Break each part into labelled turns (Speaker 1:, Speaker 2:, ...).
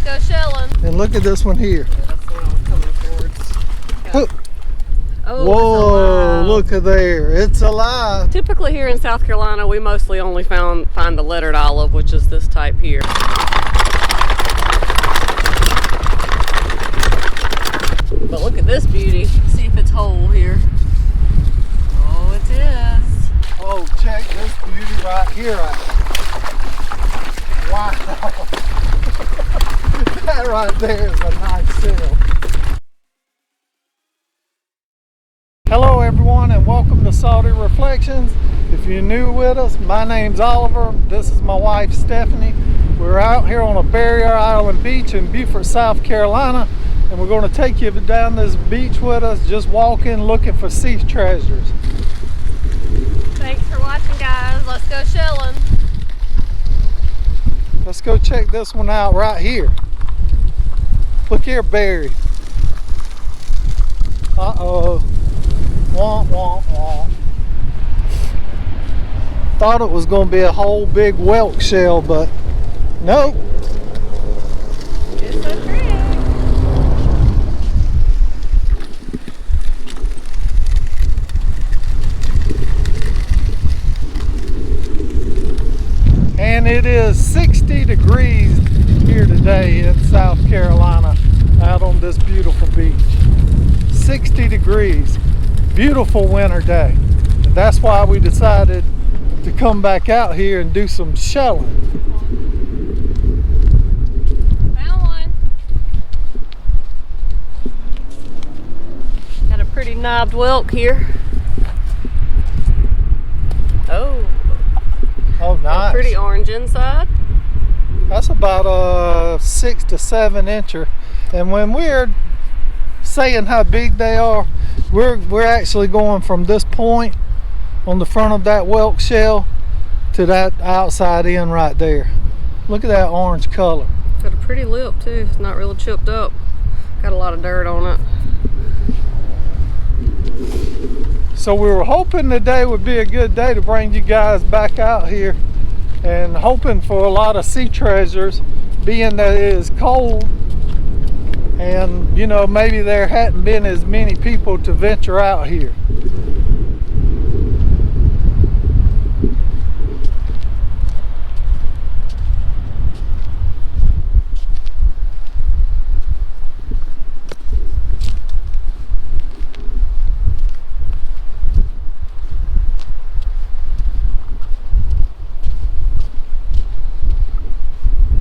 Speaker 1: go shelling.
Speaker 2: And look at this one here.
Speaker 1: Yeah, that's the one I was coming towards.
Speaker 2: Oh,
Speaker 1: Oh,
Speaker 2: whoa, look at there. It's alive.
Speaker 1: Typically here in South Carolina, we mostly only find the lettered olive, which is this type here. But look at this beauty. See if it's whole here. Oh, it is.
Speaker 2: Oh, check this beauty right here out. Wow. That right there is a nice seal. Hello everyone and welcome to Salty Reflections. If you're new with us, my name's Oliver. This is my wife Stephanie. We're out here on a barrier island beach in Beaufort, South Carolina, and we're going to take you down this beach with us, just walking, looking for sea treasures.
Speaker 1: Thanks for watching, guys. Let's go shelling.
Speaker 2: Let's go check this one out right here. Look here, Barry. Uh-oh. Womp, womp, womp. Thought it was going to be a whole big whelk shell, but nope.
Speaker 1: It's a trick.
Speaker 2: And it is 60 degrees here today in South Carolina, out on this beautiful beach. 60 degrees. Beautiful winter day. And that's why we decided to come back out here and do some shelling.
Speaker 1: Found one. Got a pretty knobbed whelk here.
Speaker 2: Oh, nice.
Speaker 1: Pretty orange inside.
Speaker 2: That's about a 6 to 7 incher. And when we're saying how big they are, we're actually going from this point on the front of that whelk shell to that outside end right there. Look at that orange color.
Speaker 1: Got a pretty lip too. It's not really chipped up. Got a lot of dirt on it.
Speaker 2: So we were hoping today would be a good day to bring you guys back out here, and hoping for a lot of sea treasures, being that it is cold. And you know, maybe there hadn't been as many people to venture out here.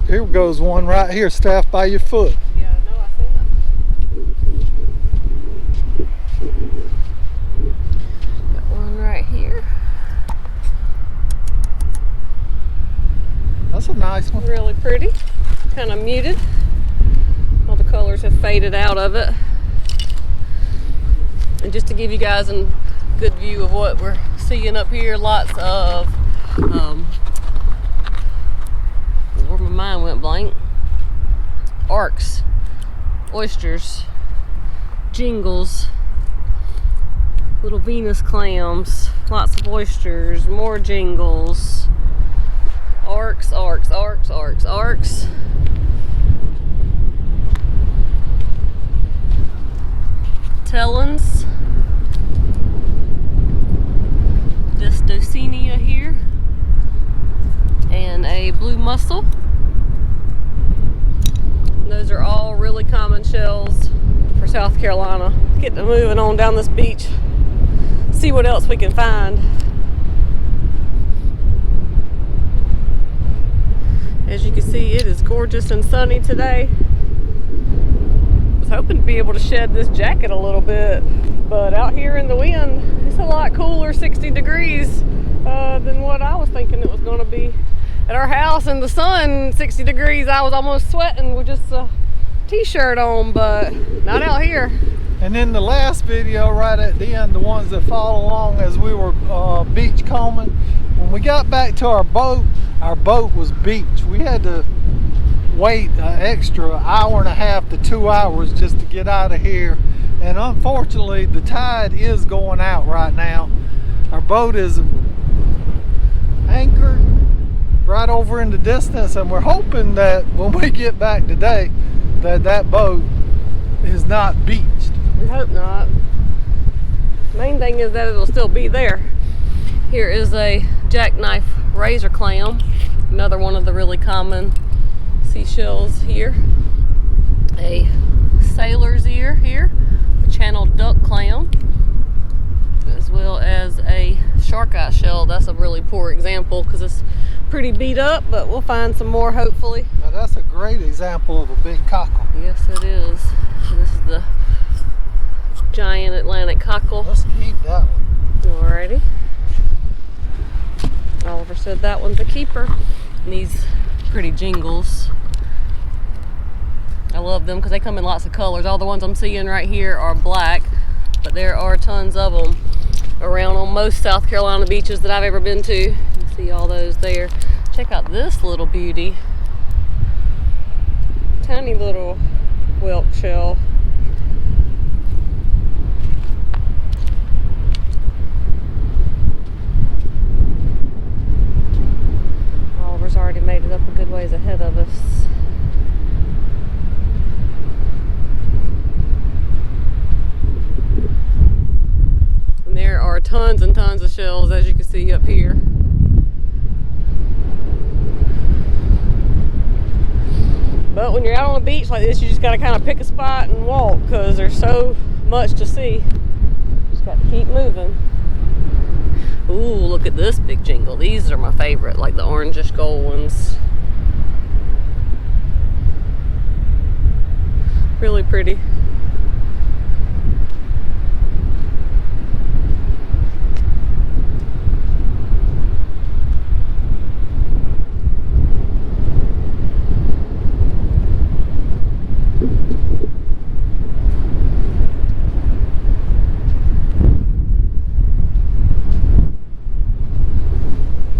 Speaker 2: Here goes one right here, Steph, by your foot. That's a nice one.
Speaker 1: Really pretty. Kind of muted. All the colors have faded out of it. And just to give you guys a good view of what we're seeing up here, lots of where my mind went blank. Arcs, oysters, jingles, little Venus clams, lots of oysters, more jingles. Arcs, arcs, arcs, arcs, arcs. Tellins. Distocinia here. And a blue mussel. Those are all really common shells for South Carolina. Getting moving on down this beach. See what else we can find. As you can see, it is gorgeous and sunny today. I was hoping to be able to shed this jacket a little bit, but out here in the wind, it's a lot cooler, 60 degrees, than what I was thinking it was going to be. At our house in the sun, 60 degrees, I was almost sweating with just a t-shirt on, but not out here.
Speaker 2: And in the last video right at the end, the ones that follow along as we were beach combing, when we got back to our boat was beached. We had to wait an extra hour and a half to 2 hours just to get out of here. And unfortunately, the tide is going out right now. Our boat is anchored right over in the distance, and we're hoping that when we get back today that boat is not beached.
Speaker 1: We hope not. Main thing is that it'll still be there. Here is a jackknife razor clam, another one of the really common seashells here. A sailor's ear here, a channeled duck clam, as well as a shark eye shell. That's a really poor example because it's pretty beat up, but we'll find some more hopefully.
Speaker 2: Now that's a great example of a big cockle.
Speaker 1: Yes, it is. This is the giant Atlantic cockle.
Speaker 2: Let's keep that one.
Speaker 1: Alrighty. Oliver said that one's a keeper. And these pretty jingles, I love them because they come in lots of colors. All the ones I'm seeing right here are black, but there are tons of them around on most South Carolina beaches that I've ever been to. You can see all those there. Check out this little beauty. Tiny little whelk shell. Oliver's already made it up a good ways ahead of us. And there are tons and tons of shells, as you can see up here. But when you're out on a beach like this, you just gotta kind of pick a spot and walk because there's so much to see. Just got to keep moving. Ooh, look at this big jingle. These are my favorite, like the orangish gold ones. Really pretty.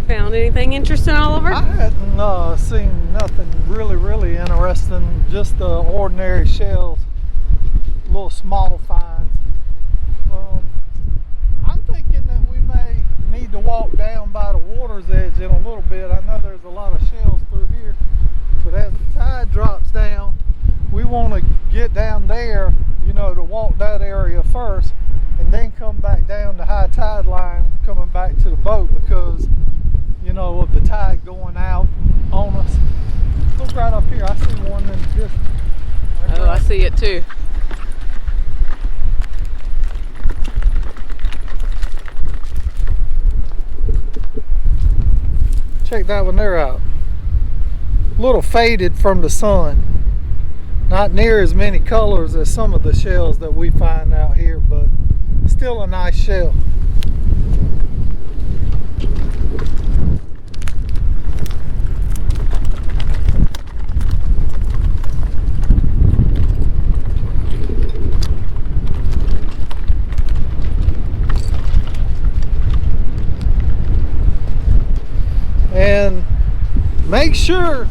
Speaker 1: Found anything interesting, Oliver?
Speaker 2: I hadn't seen nothing really interesting, just the ordinary shells, little small finds. I'm thinking that we may need to walk down by the water's edge in a little bit. I know there's a lot of shells through here, but as the tide drops down, we want to get down there, you know, to walk that area first and then come back down the high tide line coming back to the boat because, you know, of the tide going out on us. Look right up here, I see one in the distance.
Speaker 1: Oh, I see it too.
Speaker 2: Check that one there out. A little faded from the sun. Not near as many colors as some of the shells that we find out here, but still a nice shell. And make sure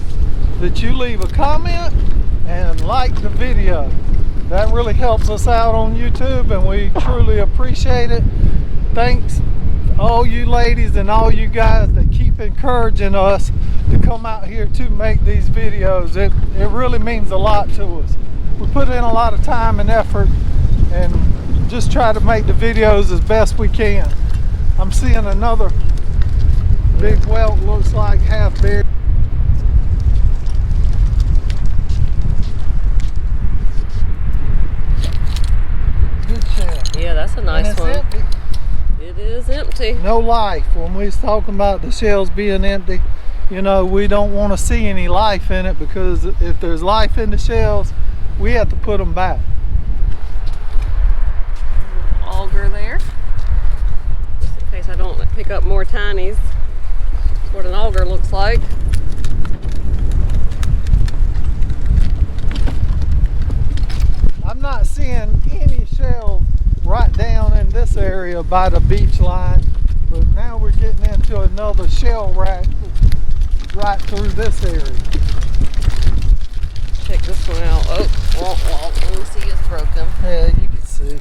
Speaker 2: that you leave a comment and like the video. That really helps us out on YouTube and we truly appreciate it. Thanks to all you ladies and all you guys that keep encouraging us to come out here to make these videos. It really means a lot to us. We put in a lot of time and effort and just try to make the videos as best we can. I'm seeing another big whelk, looks like half big. Good shell.
Speaker 1: Yeah, that's a nice one.
Speaker 2: Empty.
Speaker 1: It is empty.
Speaker 2: No life. When we was talking about the shells being empty, you know, we don't want to see any life in it because if there's life in the shells, we have to put them back.
Speaker 1: Auger there. Just in case I don't pick up more tinies. That's what an auger looks like.
Speaker 2: I'm not seeing any shells right down in this area by the beach line, but now we're getting into another shell rack right through this area.
Speaker 1: Check this one out. Oh, let me see, it's broken.
Speaker 2: Yeah, you can see.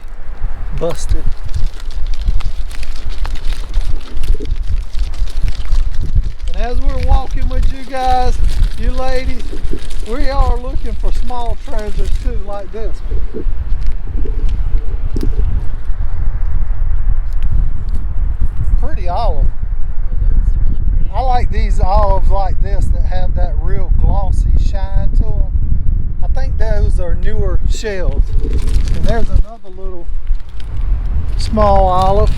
Speaker 2: Busted. And as we're walking with you guys, you ladies, we are looking for small treasures too, like this one. Pretty olive.
Speaker 1: It is really pretty.
Speaker 2: I like these olives like this that have that real glossy shine to them. I think those are newer shells. And there's another little small olive.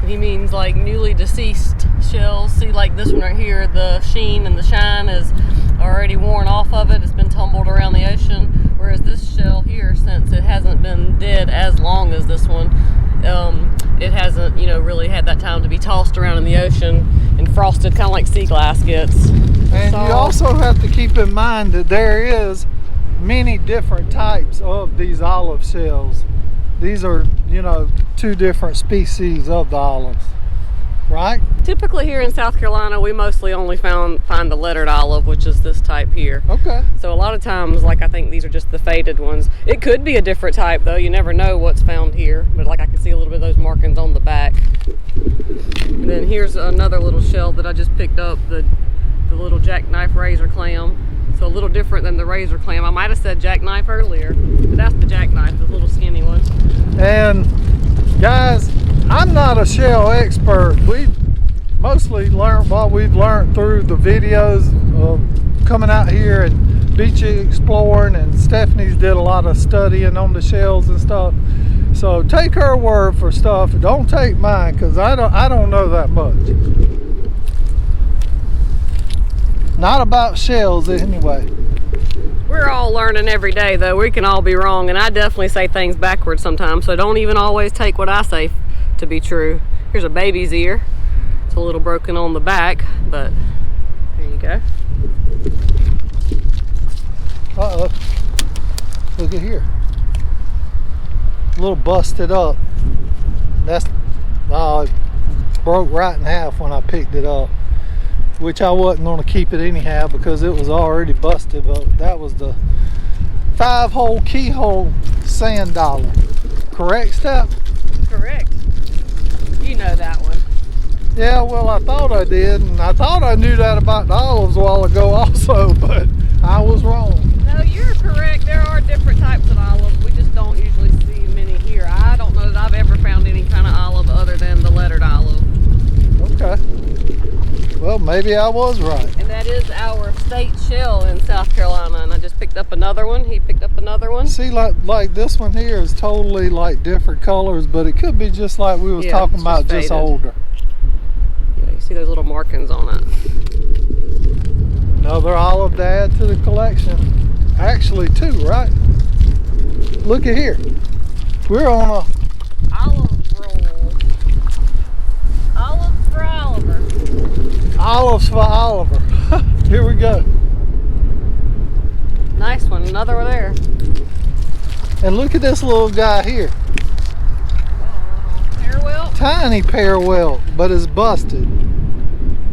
Speaker 1: He means like newly deceased shells. See, like this one right here, the sheen and the shine is already worn off of it. It's been tumbled around the ocean. Whereas this shell here, since it hasn't been dead as long as this one, it hasn't, really had that time to be tossed around in the ocean and frosted, kind of like sea glass gets.
Speaker 2: And you also have to keep in mind that there is many different types of these olive shells. These are, two different species of the olives, right?
Speaker 1: Typically here in South Carolina, we mostly only find the lettered olive, which is this type here.
Speaker 2: Okay.
Speaker 1: So a lot of times, like, I think these are just the faded ones. It could be a different type though. You never know what's found here, but like I can see a little bit of those markings on the back. And then here's another little shell that I just picked up, the little jackknife razor clam. So a little different than the razor clam. I might have said jackknife earlier, but that's the jackknife, the little skinny one.
Speaker 2: And guys, I'm not a shell expert. We've mostly learned what we've learned through the videos of coming out here and beach exploring, and Stephanie's did a lot of studying on the shells and stuff. So take her word for stuff. Don't take mine, because I don't know that much. Not about shells anyway.
Speaker 1: We're all learning every day though. We can all be wrong, and I definitely say things backwards sometimes, so don't even always take what I say to be true. Here's a baby's ear. It's a little broken on the back, but there you go.
Speaker 2: Uh-oh. Look at here. A little busted up. It broke right in half when I picked it up, which I wasn't going to keep it anyhow because it was already busted, but that was the 5-hole keyhole sand dollar. Correct, Steph?
Speaker 1: Correct. You know that one.
Speaker 2: Yeah, well, I thought I did, and I thought I knew that about the olives a while ago also, but I was wrong.
Speaker 1: No, you're correct. There are different types of olives. We just don't usually see many here. I don't know that I've ever found any kind of olive other than the lettered olive.
Speaker 2: Okay. Well, maybe I was right.
Speaker 1: And that is our state shell in South Carolina. And I just picked up another one. He picked up another one.
Speaker 2: See, like this one here is totally like different colors, but it could be just like we was talking about, just older.
Speaker 1: Yeah, you see those little markings on it.
Speaker 2: Another olive to add to the collection. Actually, two, right? Look at here. We're on a
Speaker 1: olive roll. Olives for Oliver.
Speaker 2: Olives for Oliver. Here we go.
Speaker 1: Nice one. Another one there.
Speaker 2: And look at this little guy here.
Speaker 1: Pear welt.
Speaker 2: Tiny pear welt, but it's busted.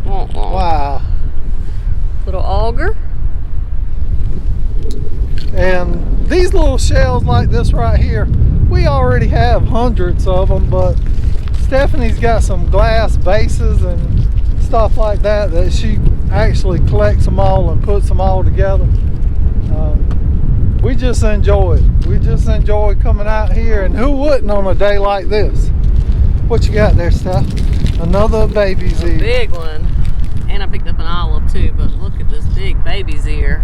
Speaker 2: Wow.
Speaker 1: Little auger.
Speaker 2: And these little shells like this right here, we already have hundreds of them, but Stephanie's got some glass vases and stuff like that she actually collects them all and puts them all together. We just enjoy it. We just enjoy coming out here, and who wouldn't on a day like this? What you got there, Steph? Another baby's ear.
Speaker 1: Big one. And I picked up an olive too, but look at this big baby's ear.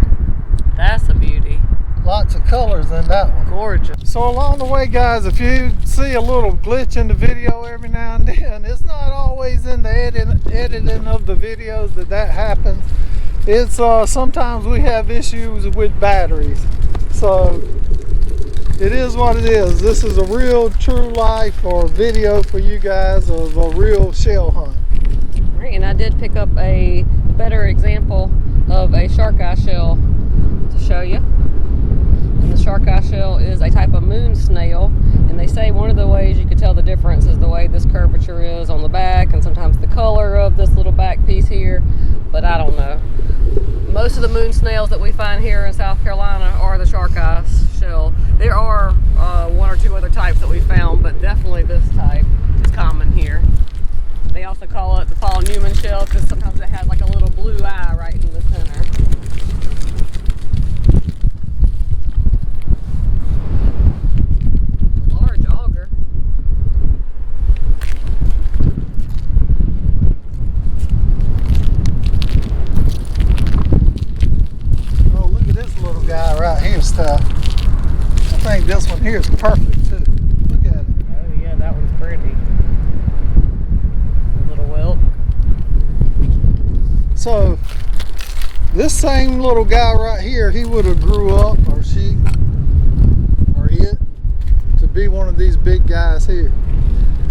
Speaker 1: That's a beauty.
Speaker 2: Lots of colors in that one.
Speaker 1: Gorgeous.
Speaker 2: So along the way, guys, if you see a little glitch in the video every now and then, it's not always in the editing of the videos that happens. It's sometimes we have issues with batteries. So it is what it is. This is a real true life or video for you guys of a real shell hunt.
Speaker 1: Right, and I did pick up a better example of a shark eye shell to show you. And the shark eye shell is a type of moon snail, and they say one of the ways you could tell the difference is the way this curvature is on the back, and sometimes the color of this little back piece here, but I don't know. Most of the moon snails that we find here in South Carolina are the shark eye shell. There are one or two other types that we found, but definitely this type is common here. They also call it the Paul Newman shell because sometimes it has like a little blue eye right in the center. A large auger.
Speaker 2: Oh, look at this little guy right here, stuff. I think this one here is perfect too. Look at it.
Speaker 1: Oh yeah, that one's pretty. A little whelp.
Speaker 2: So this same little guy right here, he would have grew up, or she, or it, to be one of these big guys here.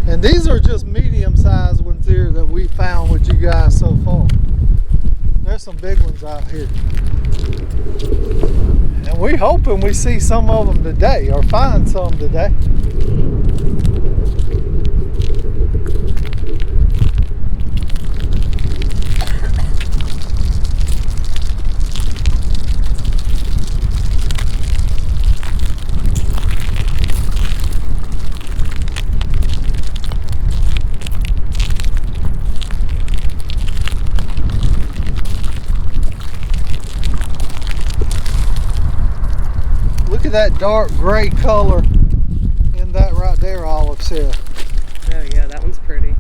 Speaker 2: And these are just medium-sized ones here that we found with you guys so far. There's some big ones out here. And we're hoping we see some of them today, or find some today. Look at that dark gray color in that right there olive shell.
Speaker 1: Oh yeah, that one's pretty.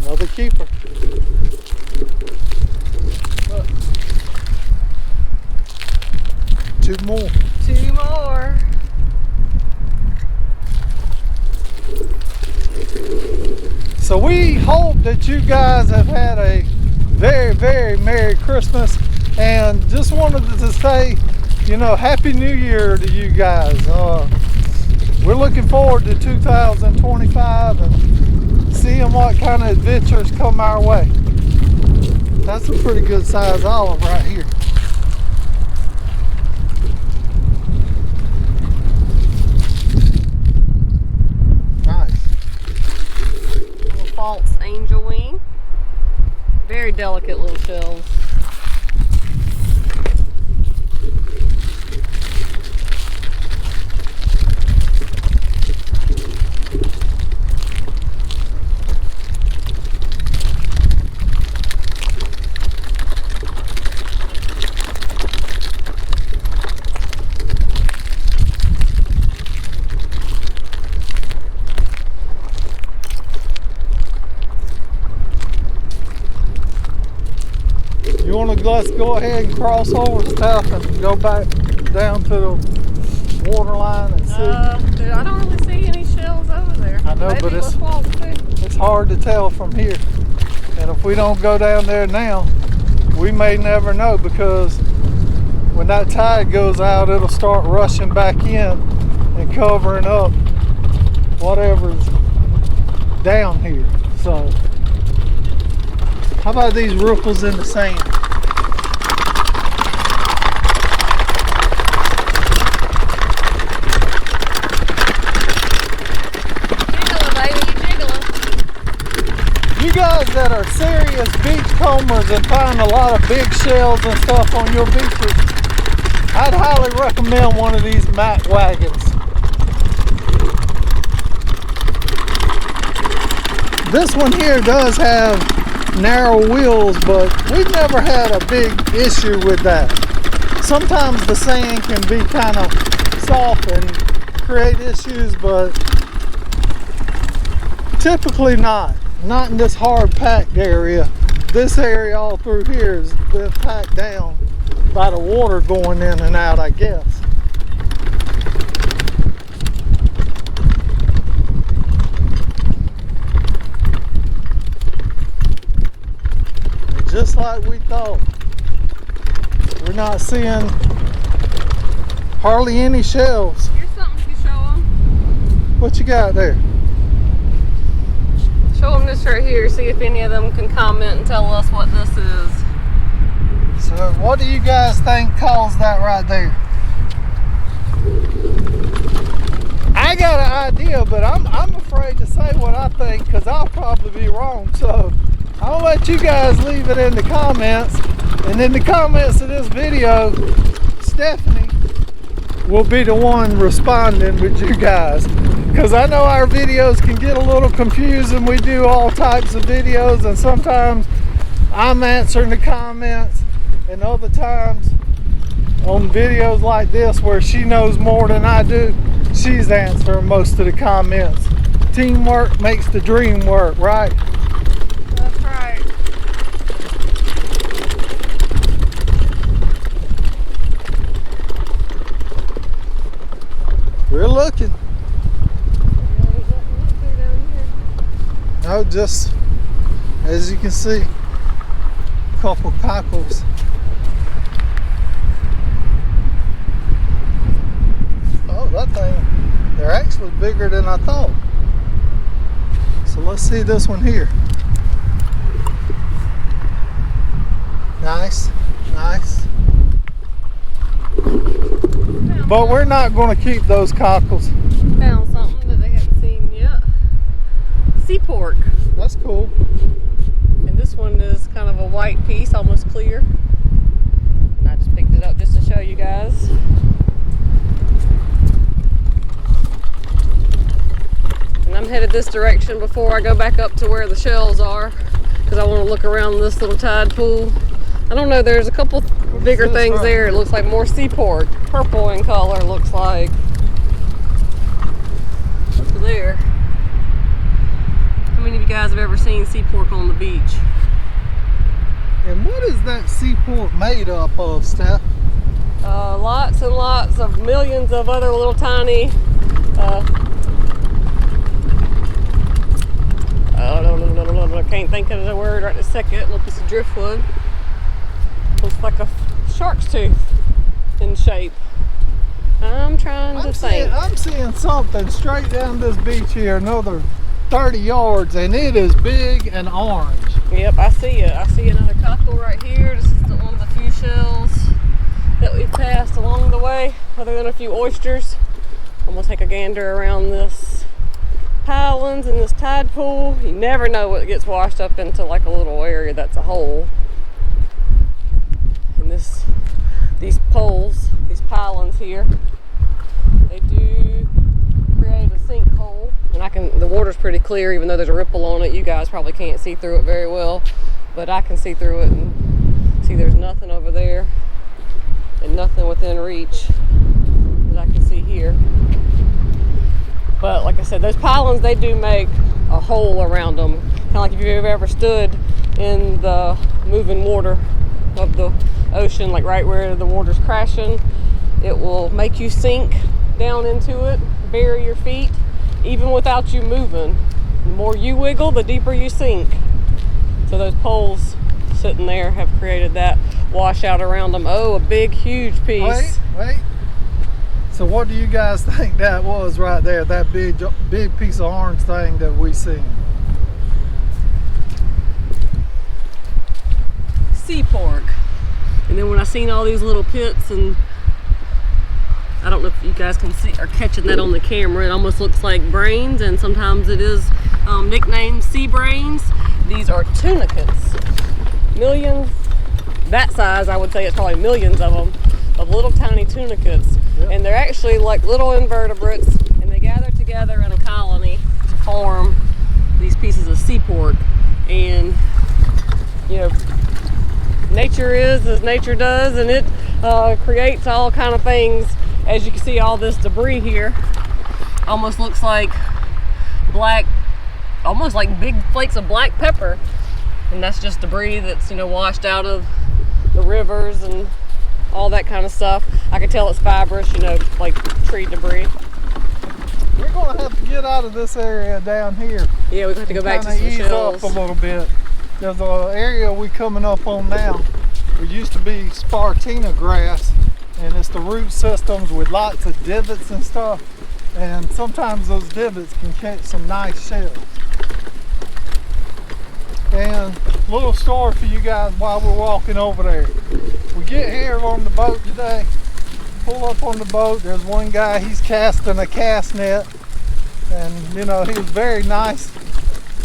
Speaker 2: Another keeper. Look. Two more.
Speaker 1: Two more.
Speaker 2: So we hope that you guys have had a very, very Merry Christmas, and just wanted to say, you know, Happy New Year to you guys. We're looking forward to 2025 and seeing what kind of adventures come our way. That's a pretty good size olive right here. Nice.
Speaker 1: Little false angel wing. Very delicate little shells.
Speaker 2: You want to let's go ahead and cross over stuff and go back down to the water line and see.
Speaker 1: I don't really see any shells over there.
Speaker 2: I know,
Speaker 1: maybe
Speaker 2: but
Speaker 1: it's
Speaker 2: it's hard to tell from here. And if we don't go down there now, we may never know, because when that tide goes out, it'll start rushing back in and covering up whatever's down here. So how about these ripples in the sand?
Speaker 1: jiggling, baby, you jiggling.
Speaker 2: You guys that are serious beach combers and find a lot of big shells and stuff on your beaches, I'd highly recommend one of these Mack wagons. This one here does have narrow wheels, but we've never had a big issue with that. Sometimes the sand can be kind of soft and create issues, but typically not in this hard packed area. This area all through here has been packed down by the water going in and out, I guess. Just like we thought. We're not seeing hardly any shells.
Speaker 1: Here's something to show them.
Speaker 2: What you got there?
Speaker 1: Show them this right here. See if any of them can comment and tell us what this is.
Speaker 2: So what do you guys think caused that right there? I got an idea, but I'm afraid to say what I think, because I'll probably be wrong. So I'll let you guys leave it in the comments, and in the comments of this video, Stephanie will be the one responding with you guys. because I know our videos can get a little confusing. We do all types of videos, and sometimes I'm answering the comments, and other times on videos like this where she knows more than I do, she's answering most of the comments. Teamwork makes the dream work, right?
Speaker 1: That's right.
Speaker 2: We're looking. No, just as you can see, a couple cockles. Oh, that thing, they're actually bigger than I thought. So let's see this one here. Nice, nice. But we're not going to keep those cockles.
Speaker 1: Found something that they haven't seen yet. Sea pork.
Speaker 2: That's cool.
Speaker 1: And this one is kind of a white piece, almost clear. And I just picked it up just to show you guys. And I'm headed this direction before I go back up to where the shells are, because I want to look around this little tide pool. I don't know, there's a couple bigger things there. It looks like more sea pork. Purple in color, looks like. Up there. How many of you guys have ever seen sea pork on the beach?
Speaker 2: And what is that sea pork made up of, Steph?
Speaker 1: Lots and lots of millions of other little tiny I can't think of the word right this second. Little piece of driftwood. Looks like a shark's tooth in shape. I'm trying to think.
Speaker 2: I'm seeing something straight down this beach here, another 30 yards, and it is big and orange.
Speaker 1: Yep, I see it. I see another cockle right here. This is one of the few shells that we've passed along the way, other than a few oysters. I'm gonna take a gander around this pilings in this tide pool. You never know what gets washed up into like a little area that's a hole. And these poles, these pilings here, they do create a sinkhole. And the water's pretty clear, even though there's a ripple on it. You guys probably can't see through it very well, but I can see through it and see there's nothing over there and nothing within reach that I can see here. But like I said, those pilings, they do make a hole around them. Kind of like if you've ever stood in the moving water of the ocean, like right where the water's crashing, it will make you sink down into it, bury your feet, even without you moving. The more you wiggle, the deeper you sink. So those poles sitting there have created that washout around them. Oh, a big, huge piece.
Speaker 2: Wait. So what do you guys think that was right there, that big piece of orange thing that we seen?
Speaker 1: Sea pork. And then when I seen all these little pits, and I don't know if you guys can see or catching that on the camera, it almost looks like brains, and sometimes it is nicknamed sea brains. These are tunicates. Millions, that size, I would say it's probably millions of them, of little tiny tunicates. Yep. And they're actually like little invertebrates, and they gather together in a colony to form these pieces of sea pork. And you know, nature is as nature does, and it creates all kind of things. As you can see, all this debris here almost looks like black, almost like big flakes of black pepper, and that's just debris that's, you know, washed out of the rivers and all that kind of stuff. I can tell it's fibrous, you know, like tree debris.
Speaker 2: We're going to have to get out of this area down here.
Speaker 1: Yeah, we have to go back to some
Speaker 2: ease
Speaker 1: shells.
Speaker 2: up a little bit. There's an area we coming up on now. There used to be spartina grass, and it's the root systems with lots of divots and stuff. And sometimes those divots can catch some nice shells. And a little story for you guys while we're walking over there. We get here on the boat today, pull up on the boat, there's one guy, he's casting a cast net, and you know, he was very nice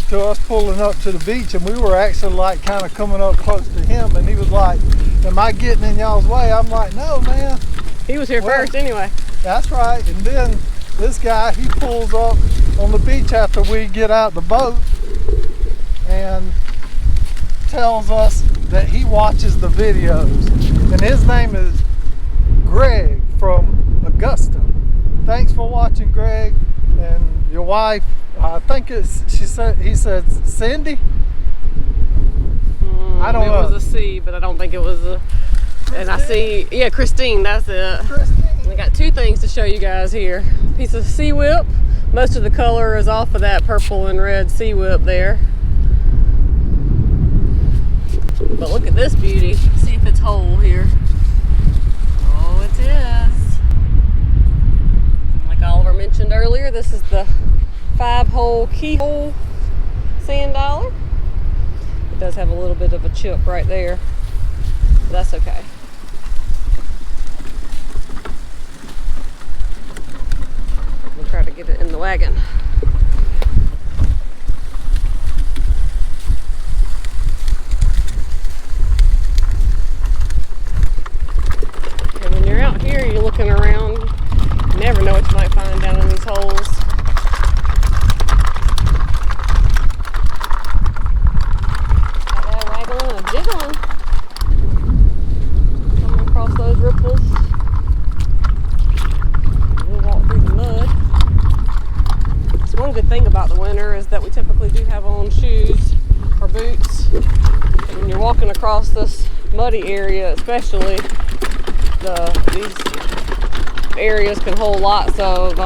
Speaker 2: to us pulling up to the beach, and we were actually like kind of coming up close to him, and he was like, am I getting in y'all's way? I'm like, no man.
Speaker 1: He was here first anyway.
Speaker 2: That's right. And then this guy, he pulls up on the beach after we get out the boat and tells us that he watches the videos. And his name is Greg from Augusta. Thanks for watching, Greg. And your wife, I think he said Cindy? I don't know.
Speaker 1: It was a C, but I don't think it was a, and I see, yeah, Christine, that's it.
Speaker 2: Christine.
Speaker 1: We got two things to show you guys here. Piece of sea whip. Most of the color is off of that purple and red sea whip there. But look at this beauty. See if it's whole here. Oh, it is. Like Oliver mentioned earlier, this is the 5-hole keyhole sand dollar. It does have a little bit of a chip right there, but that's okay. We'll try to get it in the wagon. And when you're out here, you're looking around, you never know what you might find down in these holes. Jiggling. Coming across those ripples. We'll walk through the mud. So one good thing about the winter is that we typically do have on shoes or boots. And when you're walking across this muddy area, especially, these areas can hold lots of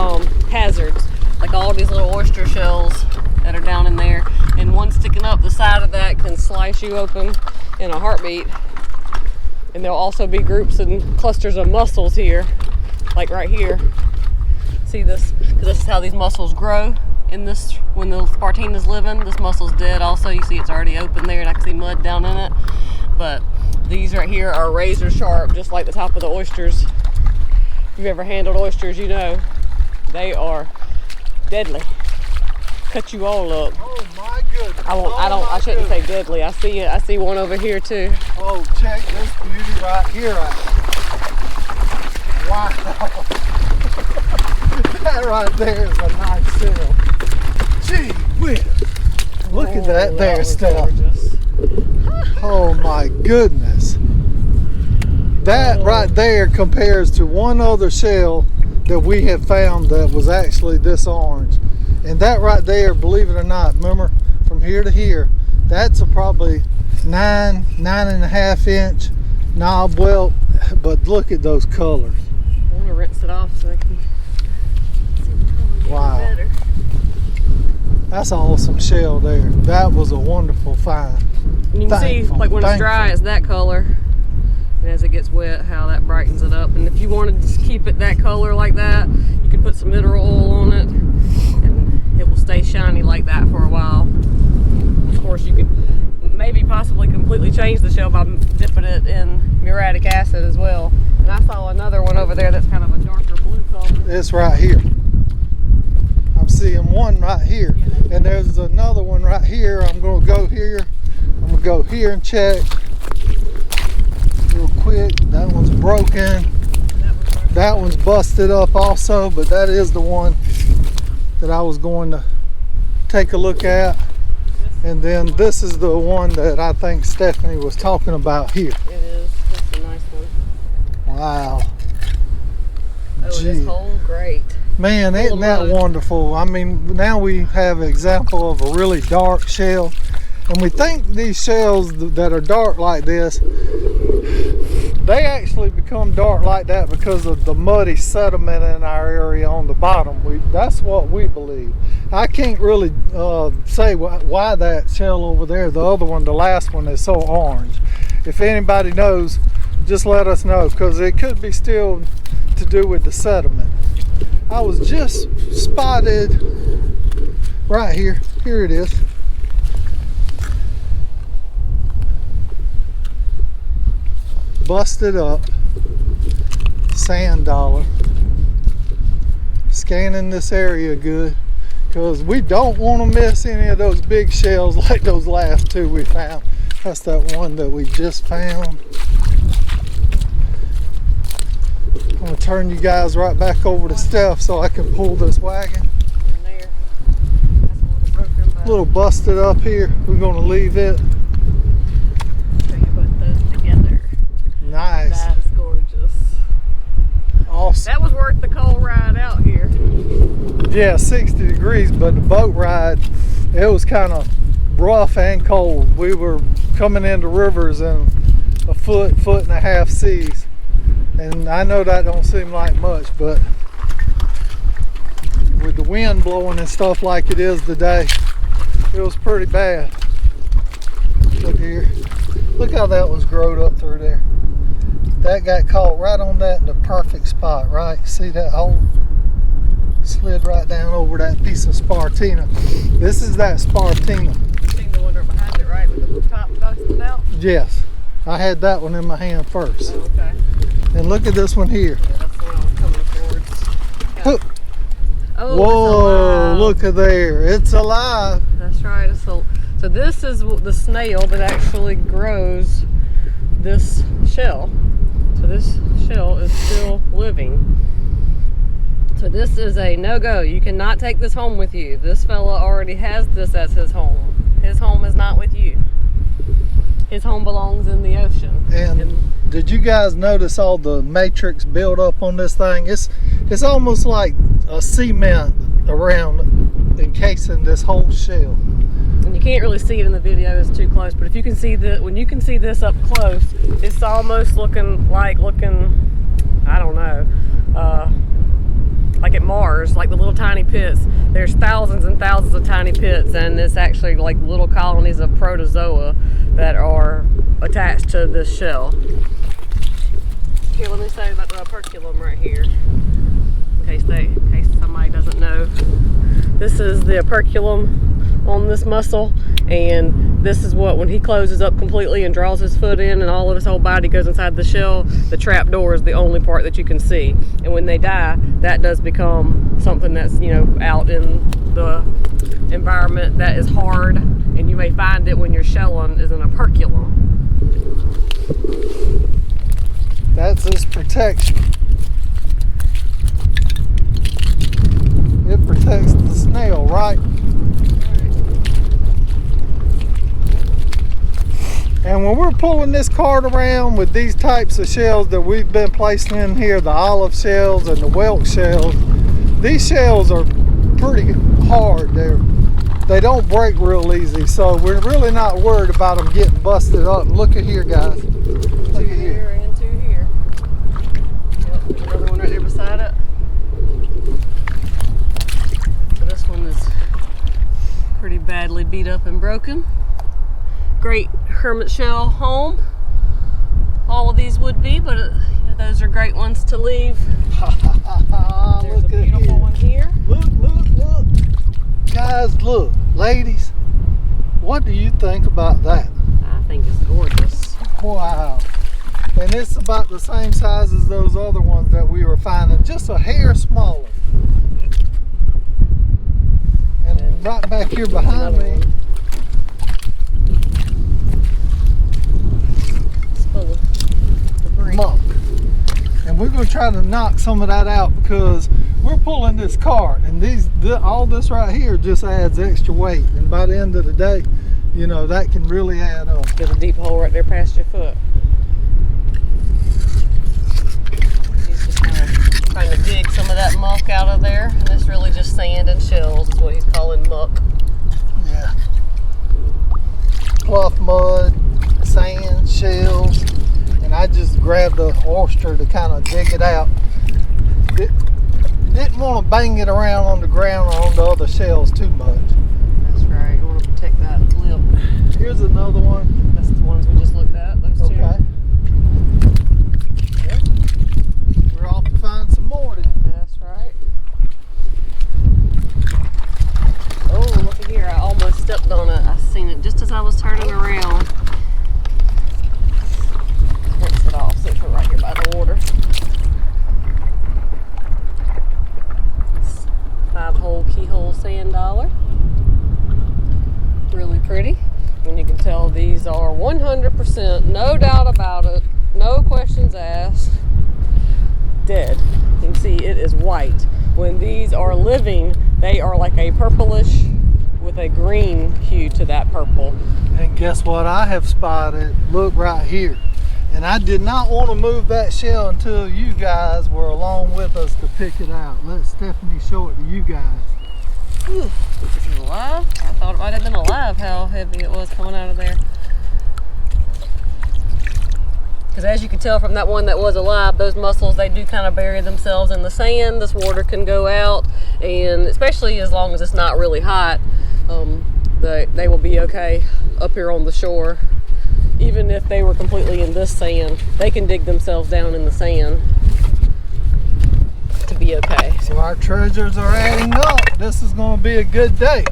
Speaker 1: hazards, like all these little oyster shells that are down in there. And one sticking up the side of that can slice you open in a heartbeat. And there'll also be groups and clusters of mussels here, like right here. See this? Because this is how these mussels grow in this, when the Spartina's living. This mussel's dead also. You see it's already open there, and I can see mud down in it. But these right here are razor sharp, just like the top of the oysters. If you've ever handled oysters, you know they are deadly. Cut you all up.
Speaker 2: Oh my goodness.
Speaker 1: I shouldn't say deadly. I see one over here too.
Speaker 2: Oh, check this beauty right here out. Wow. That right there is a nice shell. Gee whiz. Look at that there stuff. Oh my goodness. That right there compares to one other shell that we have found that was actually this orange. And that right there, believe it or not, remember, from here to here, that's a probably 9.5 inch knob welt. But look at those colors.
Speaker 1: I want to rinse it off so I can see the color
Speaker 2: wow.
Speaker 1: better.
Speaker 2: That's an awesome shell there. That was a wonderful find.
Speaker 1: And you can see, like when it's dry, it's that color. And as it gets wet, how that brightens it up. And if you wanted to keep it that color like that, you could put some mineral oil on it, and it will stay shiny like that for a while. Of course, you could maybe possibly completely change the shell by dipping it in muriatic acid as well. And I saw another one over there that's kind of a darker blue color.
Speaker 2: It's right here. I'm seeing one right here. And there's another one right here. I'm going to go here. I'm going to go here and check real quick. That one's broken. That one's busted up also, but that is the one that I was going to take a look at. And then this is the one that I think Stephanie was talking about here.
Speaker 1: It is. That's a nice one.
Speaker 2: Wow.
Speaker 1: Oh, this whole great.
Speaker 2: Man, isn't that wonderful? I mean, now we have an example of a really dark shell. And we think these shells that are dark like this, they actually become dark like that because of the muddy sediment in our area on the bottom. That's what we believe. I can't really say why that shell over there, the other one, the last one, is so orange. If anybody knows, just let us know, because it could be still to do with the sediment. I was just spotted right here. Here it is. Busted up sand dollar. Scanning this area good, because we don't want to miss any of those big shells like those last two we found. That's that one that we just found. I'm going to turn you guys right back over to Steph so I can pull this wagon.
Speaker 1: In there. That's a little broken, but
Speaker 2: A little busted up here. We're gonna leave it.
Speaker 1: so you put those together.
Speaker 2: Nice.
Speaker 1: That's gorgeous.
Speaker 2: Awesome.
Speaker 1: That was worth the cold ride out here.
Speaker 2: Yeah, 60 degrees, but the boat ride, it was kind of rough and cold. We were coming into rivers in a foot and a half seas. And I know that don't seem like much, but with the wind blowing and stuff like it is today, it was pretty bad. Look here. Look how that was growed up through there. That got caught right on that in the perfect spot, right? See that hole? Slid right down over that piece of Spartina. This is that Spartina.
Speaker 1: You seen the one right behind it, right? With the top busted out?
Speaker 2: Yes. I had that one in my hand first.
Speaker 1: Oh, okay.
Speaker 2: And look at this one here.
Speaker 1: Yeah, that's the one I was coming towards.
Speaker 2: Huh.
Speaker 1: Oh,
Speaker 2: Whoa, look at there. It's alive.
Speaker 1: That's right. So this is the snail that actually grows this shell. So this shell is still living. So this is a no-go. You cannot take this home with you. This fella already has this as his home. His home is not with you. His home belongs in the ocean.
Speaker 2: And did you guys notice all the matrix build up on this thing? It's almost like a cement around encasing this whole shell.
Speaker 1: And you can't really see it in the video, it's too close, but if you can see when you can see this up close, it's almost looking, I don't know, like at Mars, like the little tiny pits. There's thousands and thousands of tiny pits, and it's actually like little colonies of protozoa that are attached to this shell. Here, let me say about the operculum right here, in case somebody doesn't know. This is the operculum on this mussel, and this is what, when he closes up completely and draws his foot in and all of his whole body goes inside the shell, the trap door is the only part that you can see. And when they die, that does become something that's, you know, out in the environment that is hard, and you may find it when you're shelling is an operculum.
Speaker 2: That's his protection. It protects the snail, right? And when we're pulling this cart around with these types of shells that we've been placing in here, the olive shells and the whelk shells, these shells are pretty hard. They don't break real easy, so we're really not worried about them getting busted up. Look at here, guys. Look at here.
Speaker 1: And two here. Yep, there's another one right there beside it. So this one is pretty badly beat up and broken. Great hermit shell home. All of these would be, but you know, those are great ones to leave. There's a beautiful one here.
Speaker 2: Look. Guys, look. Ladies, what do you think about that?
Speaker 1: I think it's gorgeous.
Speaker 2: Wow. And it's about the same size as those other ones that we were finding, just a hair smaller. And right back here behind me, muck. And we're going to try to knock some of that out because we're pulling this cart, and all this right here just adds extra weight, and by the end of the day, you know, that can really add up.
Speaker 1: There's a deep hole right there past your foot. He's just trying to dig some of that muck out of there, and it's really just sand and shells is what he's calling muck.
Speaker 2: Yeah. Fluff mud, sand, shells. And I just grabbed an oyster to kind of dig it out. Didn't want to bang it around on the ground or on the other shells too much.
Speaker 1: That's right. You want to protect that lip.
Speaker 2: Here's another one.
Speaker 1: That's the ones we just looked at. Those two.
Speaker 2: Okay. Yep. We're off to find some more then.
Speaker 1: That's right. Oh, look at here. I almost stepped on it. I seen it just as I was turning around. Rinse it off. So it's right here by the water. It's 5-hole keyhole sand dollar. Really pretty. And you can tell these are 100%, no doubt about it, no questions asked. dead. You can see it is white. When these are living, they are like a purplish with a green hue to that purple.
Speaker 2: And guess what I have spotted? Look right here. And I did not want to move that shell until you guys were along with us to pick it out. Let Stephanie show it to you guys.
Speaker 1: Ooh, is it alive? I thought it might have been alive, how heavy it was coming out of there. Because as you can tell from that one that was alive, those mussels, they do kind of bury themselves in the sand. This water can go out, and especially as long as it's not really hot, they will be okay up here on the shore. Even if they were completely in this sand, they can dig themselves down in the sand to be okay.
Speaker 2: So our treasures are adding up. This is going to be a good day.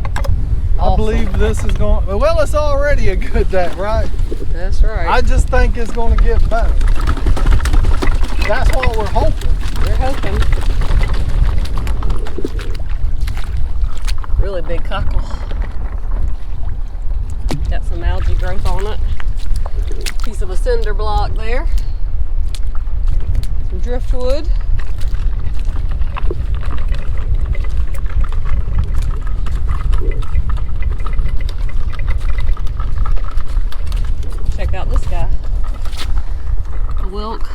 Speaker 1: Awesome.
Speaker 2: I believe this is going, well, it's already a good day, right?
Speaker 1: That's right.
Speaker 2: I just think it's going to get better. That's what we're hoping.
Speaker 1: We're hoping. Really big cockle. Got some algae growth on it. Piece of a cinder block there. Some driftwood. Check out this guy. A whelk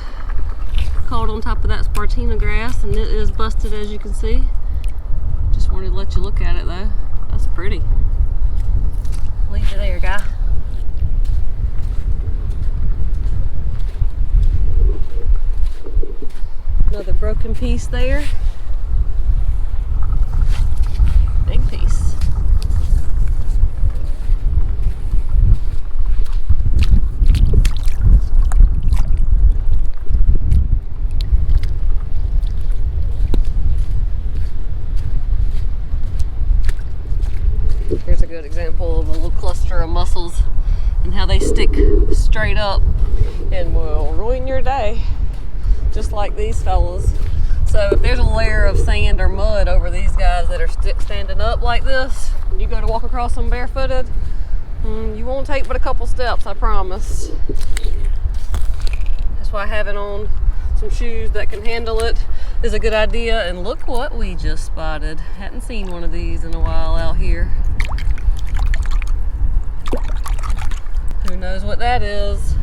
Speaker 1: caught on top of that spartina grass, and it is busted, as you can see. Just wanted to let you look at it though. That's pretty. Leave it there, guy. Another broken piece there. Big piece. Here's a good example of a little cluster of mussels and how they stick straight up and will ruin your day, just like these fellas. So if there's a layer of sand or mud over these guys that are standing up like this, and you go to walk across them barefooted, you won't take but a couple steps, I promise. That's why having on some shoes that can handle it is a good idea. And look what we just spotted. Hadn't seen one of these in a while out here. Who knows what that is?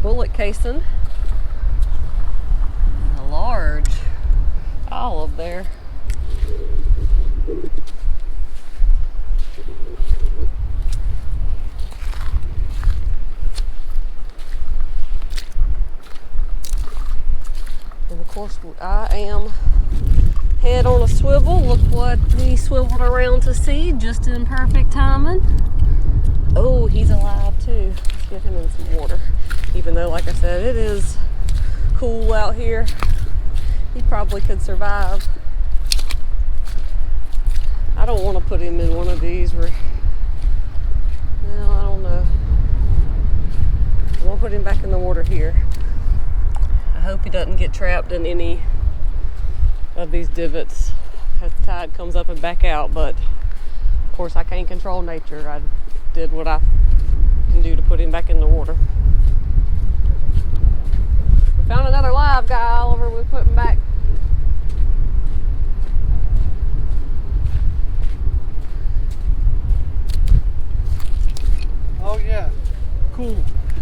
Speaker 1: Bullet casing. And a large olive there. And of course, I am head on a swivel. Look what we swiveled around to see, just in perfect timing. Oh, he's alive too. Let's get him in some water. Even though, like I said, it is cool out here, he probably could survive. I don't want to put him in one of these where, well, I don't know. I won't put him back in the water here. I hope he doesn't get trapped in any of these divots as the tide comes up and back out, but of course I can't control nature. I did what I can do to put him back in the water. We found another live guy, Oliver. We'll put him back.
Speaker 2: Oh yeah, cool.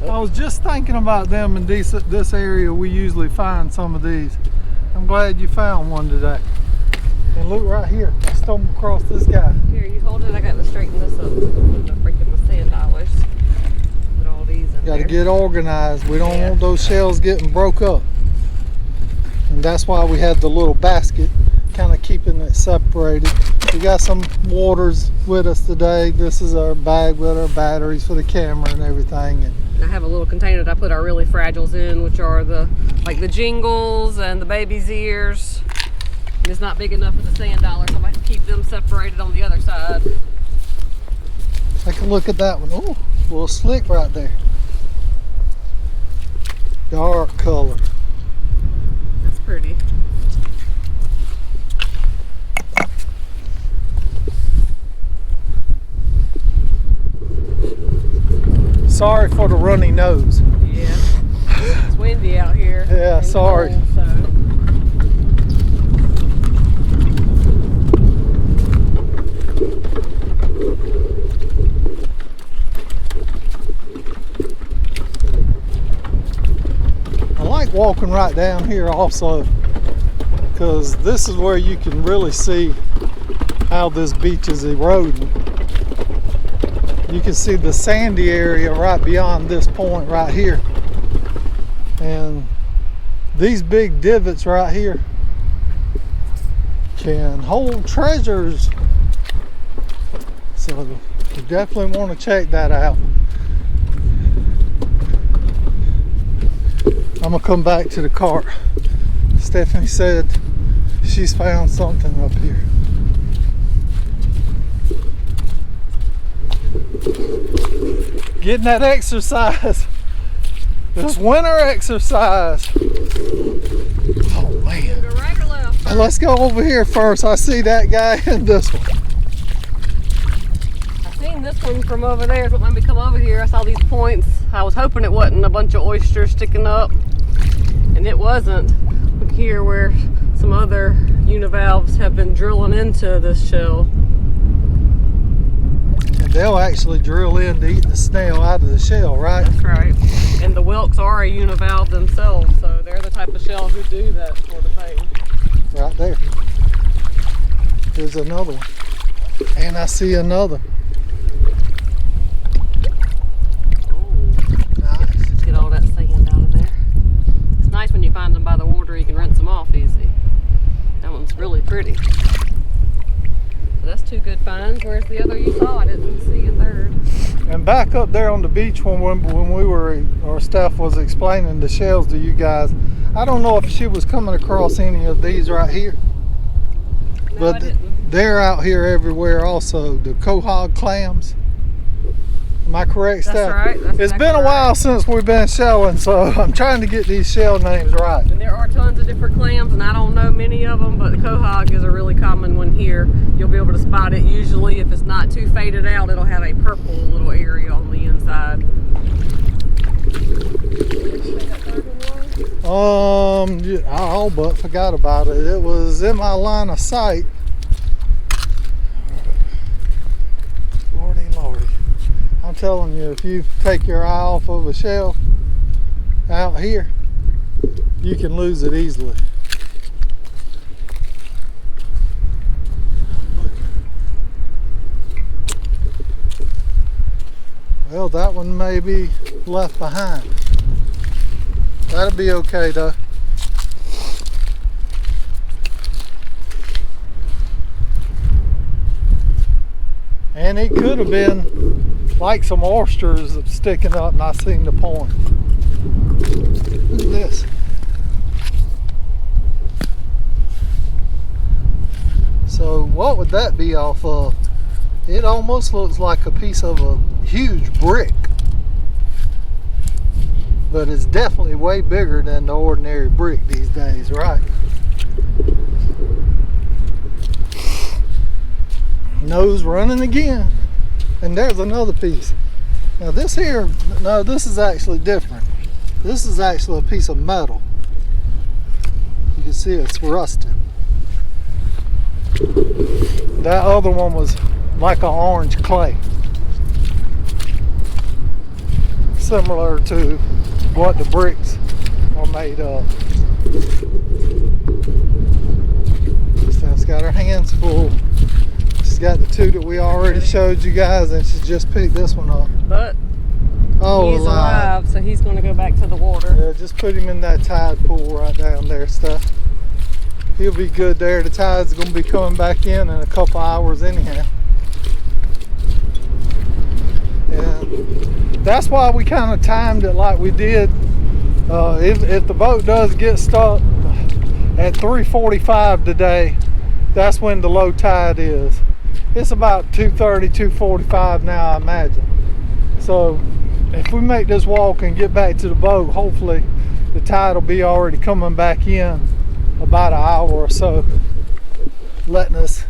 Speaker 2: I was just thinking about them in this area. We usually find some of these. I'm glad you found one today. And look right here, I stumbled across this guy.
Speaker 1: Here, you hold it. I got to straighten this up. I'm not breaking my sand dollars. Put all these in
Speaker 2: Got to
Speaker 1: there.
Speaker 2: get organized. We don't want those shells getting broke up. And that's why we have the little basket, kind of keeping it separated. We got some waters with us today. This is our bag with our batteries for the camera and everything. And
Speaker 1: I have a little container that I put our really fragiles in, which are the jingles and the baby's ears. And it's not big enough for the sand dollar, so I have to keep them separated on the other side.
Speaker 2: take a look at that one. Oh, a little slick right there. Dark color.
Speaker 1: That's pretty.
Speaker 2: Sorry for the runny nose.
Speaker 1: Yeah. windy out here.
Speaker 2: Yeah,
Speaker 1: and
Speaker 2: sorry.
Speaker 1: cold, so.
Speaker 2: I like walking right down here also, because this is where you can really see how this beach is eroding. You can see the sandy area right beyond this point right here, and these big divots right here can hold treasures, so you definitely want to check that out. I'm gonna come back to the cart. Stephanie said she's found something up here. Getting that exercise. This winter exercise. Oh man.
Speaker 1: Go right or left?
Speaker 2: Let's go over here first. I see that guy and this one.
Speaker 1: I seen this one from over there, so let me come over here. I saw these points. I was hoping it wasn't a bunch of oysters sticking up, and it wasn't. Look here where some other univalves have been drilling into this shell.
Speaker 2: They'll actually drill in to eat the snail out of the shell, right?
Speaker 1: That's right. And the whelks are a univalve themselves, so they're the type of shell who do that sort of thing.
Speaker 2: Right there. Here's another one. And I see another.
Speaker 1: Oh,
Speaker 2: Nice.
Speaker 1: get all that sand out of there. It's nice when you find them by the water, you can rinse them off easy. That one's really pretty. So that's two good finds. Where's the other you saw? I didn't see a third.
Speaker 2: And back up there on the beach when we were, or Steph was explaining the shells to you guys, I don't know if she was coming across any of these right here.
Speaker 1: No,
Speaker 2: But
Speaker 1: I didn't.
Speaker 2: they're out here everywhere also. The quahog clams. Am I correct,
Speaker 1: That's
Speaker 2: Steph?
Speaker 1: right. That's
Speaker 2: It's
Speaker 1: exactly
Speaker 2: been a while
Speaker 1: right.
Speaker 2: since we've been shelling, so I'm trying to get these shell names right.
Speaker 1: And there are tons of different clams, and I don't know many of them, but the quahog is a really common one here. You'll be able to spot it. Usually, if it's not too faded out, it'll have a purple little area on the inside. Where'd you say that third one was?
Speaker 2: Yeah, I all but forgot about it. It was in my line of sight. Lordy, lordy. I'm telling you, if you take your eye off of a shell out here, you can lose it easily. Well, that one may be left behind. That'll be okay though. And it could have been like some oysters sticking up and I seen the point. Look at this. So what would that be off of? It almost looks like a piece of a huge brick. But it's definitely way bigger than the ordinary brick these days, right? Nose running again. And there's another piece. Now this here, no, this is actually different. This is actually a piece of metal. You can see it's rusted. That other one was like an orange clay. Similar to what the bricks are made of. Steph's got her hands full. She's got the two that we already showed you guys, and she's just picked this one up.
Speaker 1: But
Speaker 2: Oh,
Speaker 1: he's alive, so he's going to go back to the water.
Speaker 2: Yeah, just put him in that tide pool right down there, Steph. He'll be good there. The tide's going to be coming back in a couple hours anyhow. And that's why we kind of timed it like we did. If the boat does get stuck at 3:45 today, that's when the low tide is. It's about 2:30, 2:45 now, I imagine. So if we make this walk and get back to the boat, hopefully the tide will be already coming back in about an hour or so, letting us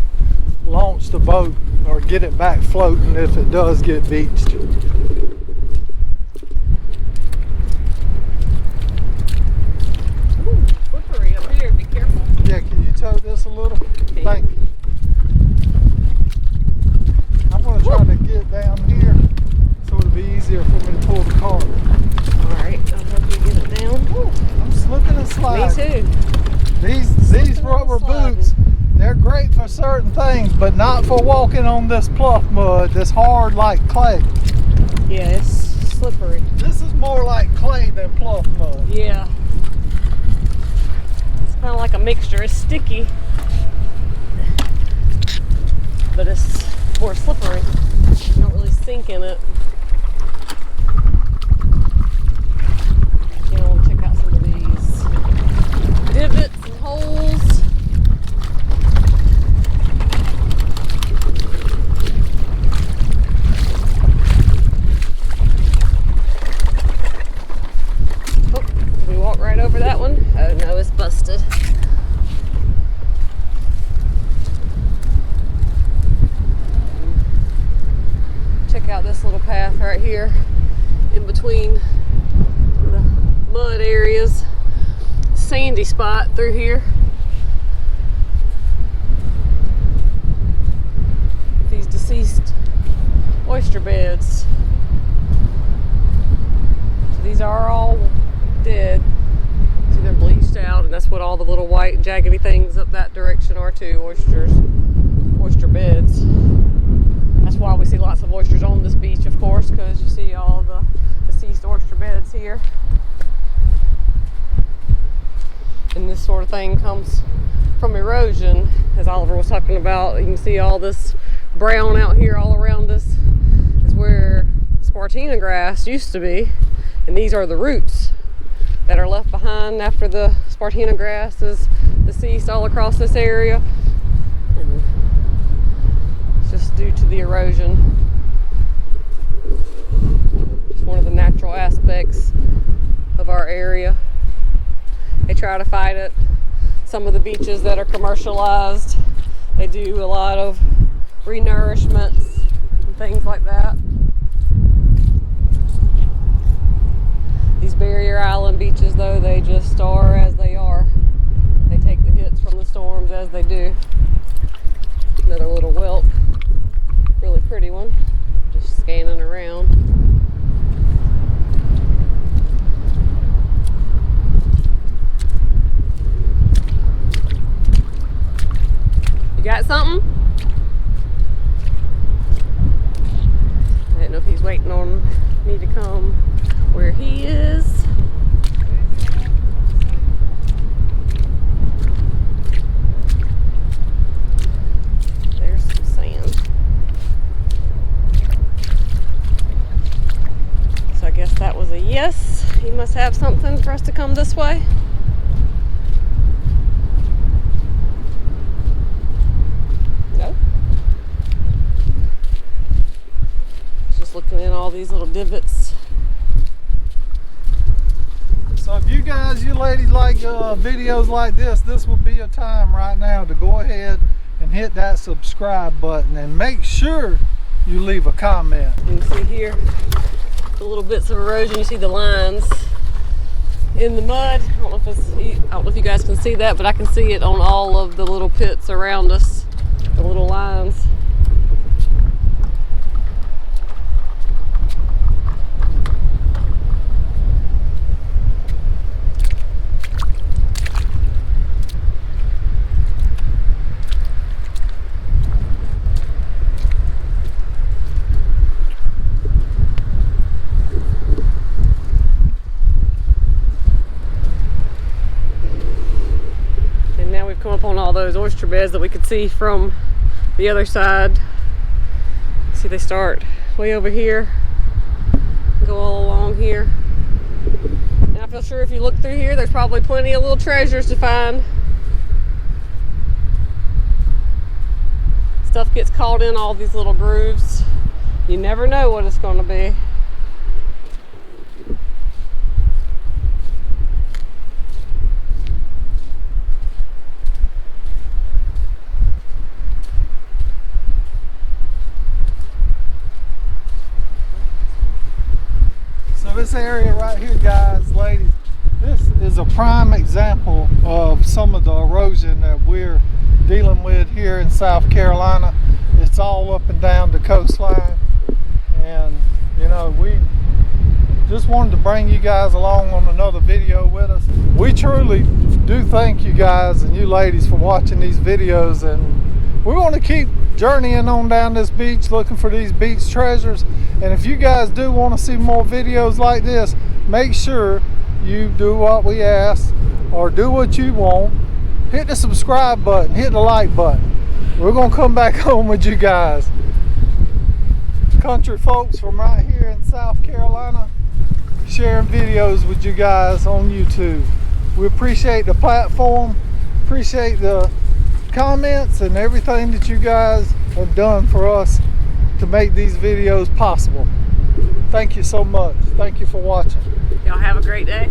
Speaker 2: launch the boat or get it back floating if it does get beached. easier for me to pull the cart.
Speaker 1: Alright, I'll help you get it down. Ooh,
Speaker 2: I'm slipping and sliding.
Speaker 1: me too.
Speaker 2: These rubber boots, they're great for certain things, but not for walking on this pluff mud that's hard like clay.
Speaker 1: Yeah, it's slippery.
Speaker 2: This is more like clay than pluff mud.
Speaker 1: Yeah. It's kind of like a mixture. It's sticky, but it's more slippery. You don't really sink in it. You know, check out some of these divots and holes. Oh, did we walk right over that one? Oh no, it's busted. Check out this little path right here in between the mud areas. Sandy spot through here. These deceased oyster beds. So these are all dead. See, they're bleached out, and that's what all the little white jaggedy things up that direction are too. Oyster beds. That's why we see lots of oysters on this beach, of course, because you see all the deceased oyster beds here. And this sort of thing comes from erosion, as Oliver was talking about. You can see all this brown out here all around us is where Spartina grass used to be, and these are the roots that are left behind after the Spartina grass is deceased all across this area. And it's just due to the erosion. It's one of the natural aspects of our area. They try to fight it. Some of the beaches that are commercialized, they do a lot of renourishments and things like that. These barrier island beaches, though, they just are as they are. They take the hits from the storms as they do. Another little whelk, really pretty one. Just scanning around. You got something? I didn't know if he's waiting on me to come where he is. There's some sand. So I guess that was a yes. He must have something for us to come this way. Looking in all these little divots.
Speaker 2: So if you ladies like videos like this would be your time right now to go ahead and hit that subscribe button and make sure you leave a comment.
Speaker 1: You can see here the little bits of erosion. You see the lines in the mud. I don't know if you guys can see that, but I can see it on all of the little pits around us, the little lines. Come up on all those oyster beds that we could see from the other side. See, they start way over here, go all along here. And I feel sure if you look through here, there's probably plenty of little treasures to find. Stuff gets caught in all these little grooves. You never know what it's going to be.
Speaker 2: This area right here, guys, ladies, this is a prime example of some of the erosion that we're dealing with here in South Carolina. It's all up and down the coastline, and You know, we just wanted to bring you guys along on another video with us. We truly do thank you guys and you ladies for watching these videos, and we want to keep journeying on down this beach looking for these beach treasures. And if you guys do want to see more videos like this, make sure you do what we ask or do what you want. Hit the subscribe button, hit the like button. We're gonna come back home with you guys. Country folks from right here in South Carolina, sharing videos with you guys on YouTube. We appreciate the platform, appreciate the comments and everything that you guys have done for us to make these videos possible. Thank you so much. Thank you for watching.
Speaker 1: Y'all have a great day.